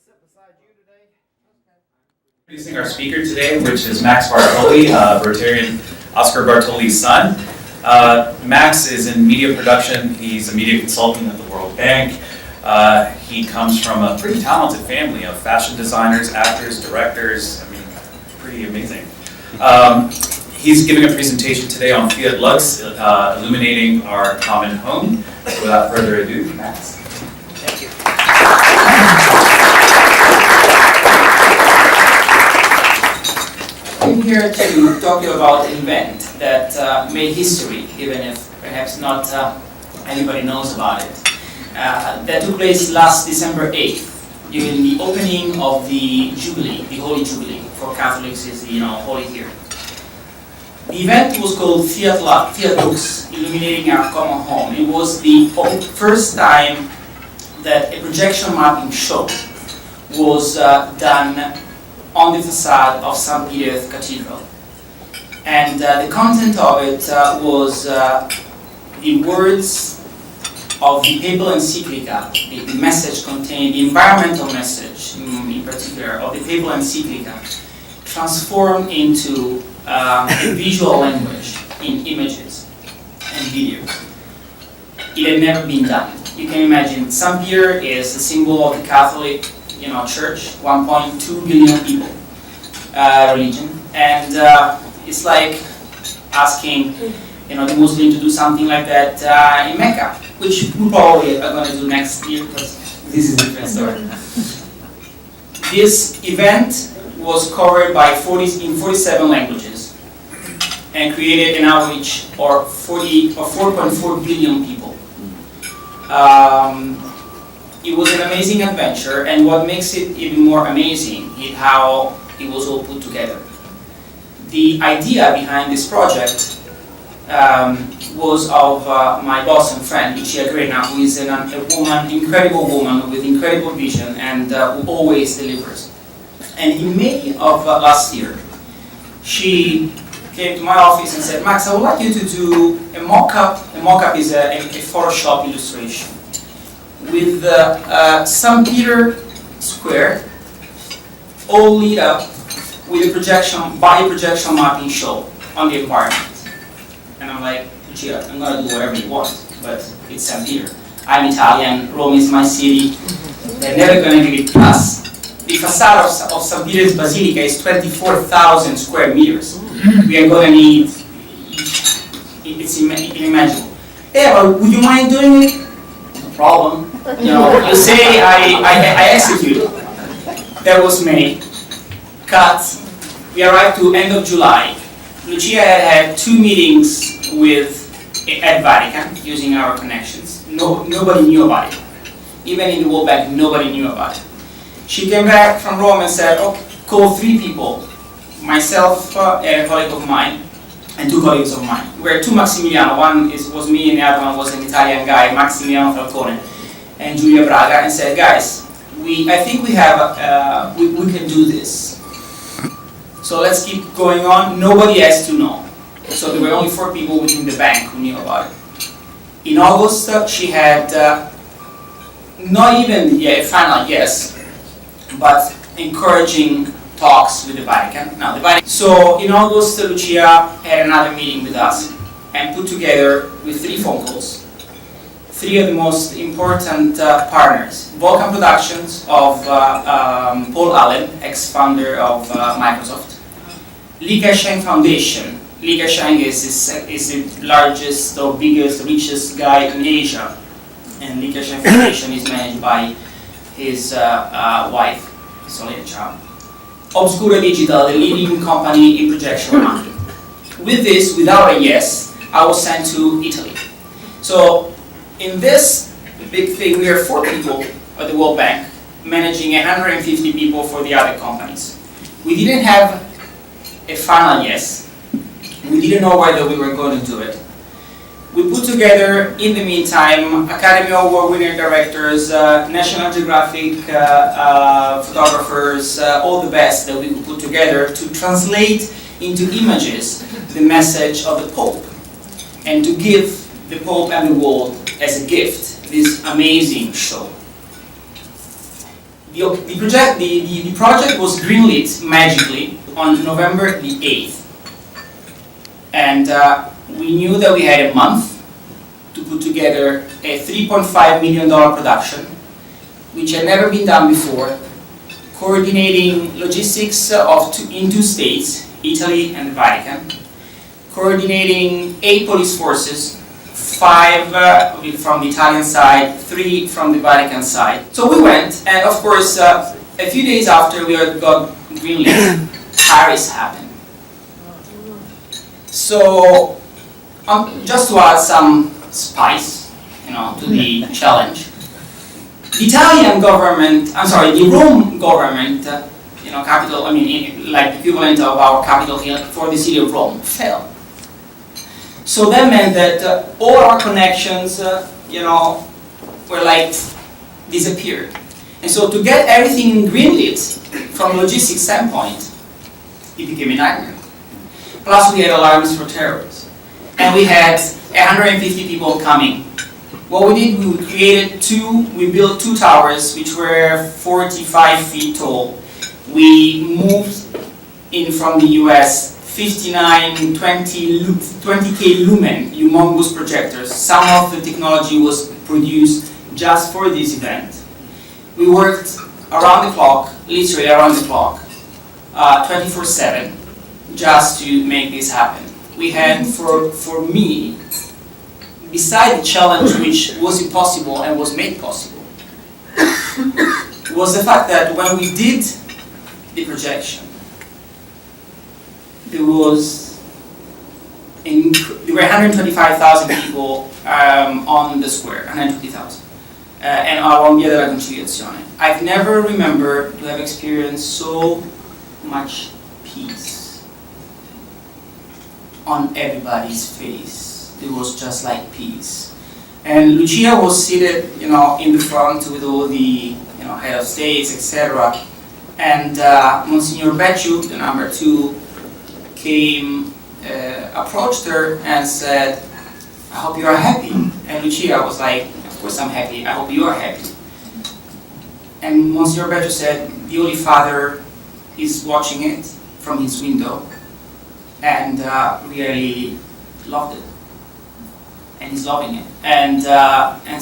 sit beside you today. Introducing our speaker today, which is Max Bartoli, Rotarian Oscar Bartoli's son. Max is in media production. He's a media consultant at the World Bank. He comes from a pretty talented family of fashion designers, actors, directors. I mean, pretty amazing. He's giving a presentation today on Fiat Lux, illuminating our common home. Without further ado, Max. Thank you. I'm here to talk to you about an event that made history, even if perhaps not anybody knows about it. That took place last December 8th, during the opening of the Jubilee, the Holy Jubilee. For Catholics is the Holy Year. The event was called Fiat Lux, illuminating our common home. It was the first time that a projection mapping show was done on the facade of St. Peter's Cathedral. And the content of it was the words of the papal encyclica, the message contained, the environmental message in particular of the papal encyclica, transformed into a visual language in images and videos. It had never been done. You can imagine, St. Peter is a symbol of the Catholic Church, 1.2 billion people, religion, and it's like asking the Muslim to do something like that in Mecca, which we probably are going to do next year, but this is a different story. This event was covered by 47 languages and created an outreach of 4.4 billion people. It was an amazing adventure, and what makes it even more amazing is how it was all put together. The idea behind this project was of my boss and friend, Lucia Grena, who is incredible woman with incredible vision and who always delivers. And in May of last year, she came to my office and said, Max, I would like you to do a mock-up. A mock-up is a Photoshop illustration with St. Peter Square all lit up with a projection mapping show on the environment. And I'm like, Lucia, I'm going to do whatever you want, but it's St. Peter. I'm Italian, Rome is my city, they're never going to give it plus. The facade of St. Peter's Basilica is 24,000 square meters. We are going to need, it's unimaginable. Yeah, but would you mind doing it? No problem. You say I execute. That was May. Cut. We arrived to end of July. Lucia had 2 meetings at Vatican using our connections. Nobody knew about it. Even in the World Bank, nobody knew about it. She came back from Rome and said, call 3 people, myself and a colleague of mine, and 2 colleagues of mine. We were 2 Maximiliano, one was me and the other one was an Italian guy, Maximiliano Falcone, and Giulia Braga, and said, guys, I think we can do this. So let's keep going on. Nobody has to know. So there were only 4 people within the bank who knew about it. In August, she had not even a final yes, but encouraging talks with the Vatican. So in August, Lucia had another meeting with us and put together with 3 phone calls 3 of the most important partners. Vulcan Productions of Paul Allen, ex-founder of Microsoft. Li Ka-shing Foundation. Li Ka-shing is the largest or biggest, richest guy in Asia. And Li Ka-shing Foundation is managed by his wife, Sonia Chow. Obscura Digital, the leading company in projection mapping. With this, without a yes, I was sent to Italy. So, in this big thing, we are 4 people at the World Bank, managing 150 people for the other companies. We didn't have a final yes. We didn't know whether we were going to do it. We put together, in the meantime, Academy Award winning directors, National Geographic photographers, all the best that we could put together to translate into images the message of the Pope and to give the Pope and the world as a gift this amazing show. The project was greenlit magically on November the 8th. And we knew that we had a month to put together a $3.5 million production, which had never been done before, coordinating logistics in 2 states, Italy and the Vatican, coordinating 8 police forces, 5 from the Italian side, 3 from the Vatican side. So we went, and of course, a few days after we got greenlit, Paris happened. So, just to add some spice, to the challenge, the Italian government, the Rome government, capital, like equivalent of our capital here for the city of Rome, fell. So that meant that all our connections, were like disappeared. And so to get everything greenlit from a logistics standpoint, it became a nightmare. Plus we had alarms for terrorists. And we had 150 people coming. What we did, we built 2 towers which were 45 feet tall. We moved in from the US 59, 20K lumen humongous projectors. Some of the technology was produced just for this event. We worked around the clock, literally around the clock, 24/7, just to make this happen. We had, for me, beside the challenge which was impossible and was made possible, was the fact that when we did the projection, there were 125,000 people on the square, 120,000, and on Via della Conciliazione. I've never remembered to have experienced so much peace on everybody's face. It was just like peace. And Lucia was seated, in the front with all the, head of states, etc. And Monsignor Becciu, the number 2, approached her and said, "I hope you are happy." And Lucia was like, "Of course I'm happy. I hope you are happy." And Monsignor Becciu said, "The Holy Father is watching it from his window and really loved it. And he's loving it." And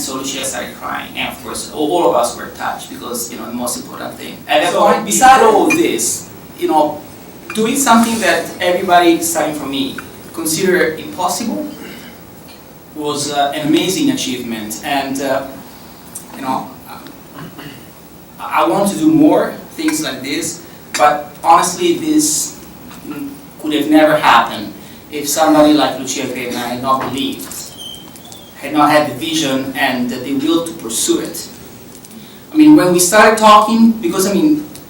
so Lucia started crying. And of course, all of us were touched because, the most important thing. At that point, beside all of this, doing something that everybody, starting from me, considered impossible was an amazing achievement. And, I want to do more things like this, but honestly, this could have never happened if somebody like Lucia Grebna had not believed, had not had the vision and the will to pursue it. When we started talking, because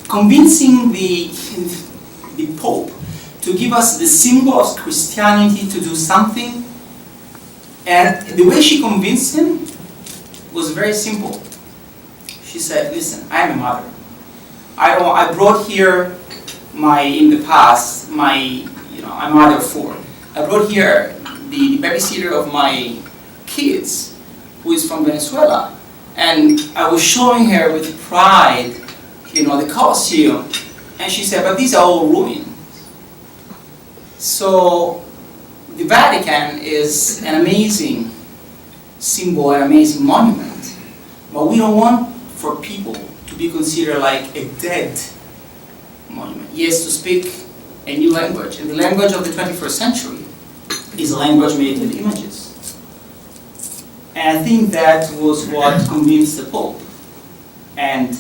convincing the Pope to give us the symbol of Christianity to do something, and the way she convinced him was very simple. She said, "Listen, I'm a mother. I brought here in the past, I'm a mother of 4. I brought here the babysitter of my kids, who is from Venezuela, and I was showing her with pride, the Colosseum, and she said, but these are all ruins. So the Vatican is an amazing symbol, an amazing monument, but we don't want for people to be considered like a dead monument. Yes, to speak a new language, and the language of the 21st century is a language made with images. And I think that was what convinced the Pope, and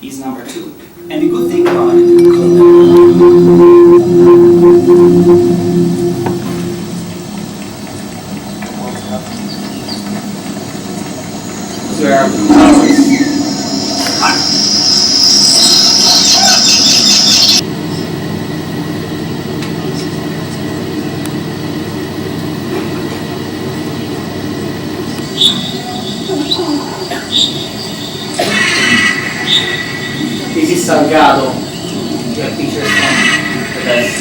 he's number 2. And the good thing about it, this is Salgado. We have pictures from the best.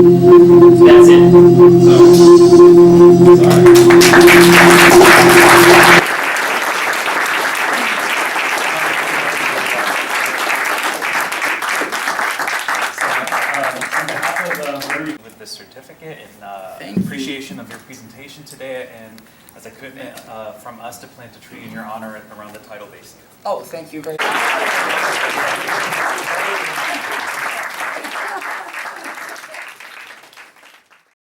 That's it. With this certificate Thank in you. appreciation of your presentation today, and as a commitment from us to plant a tree in your honor around the tidal basin. Oh, thank you very much.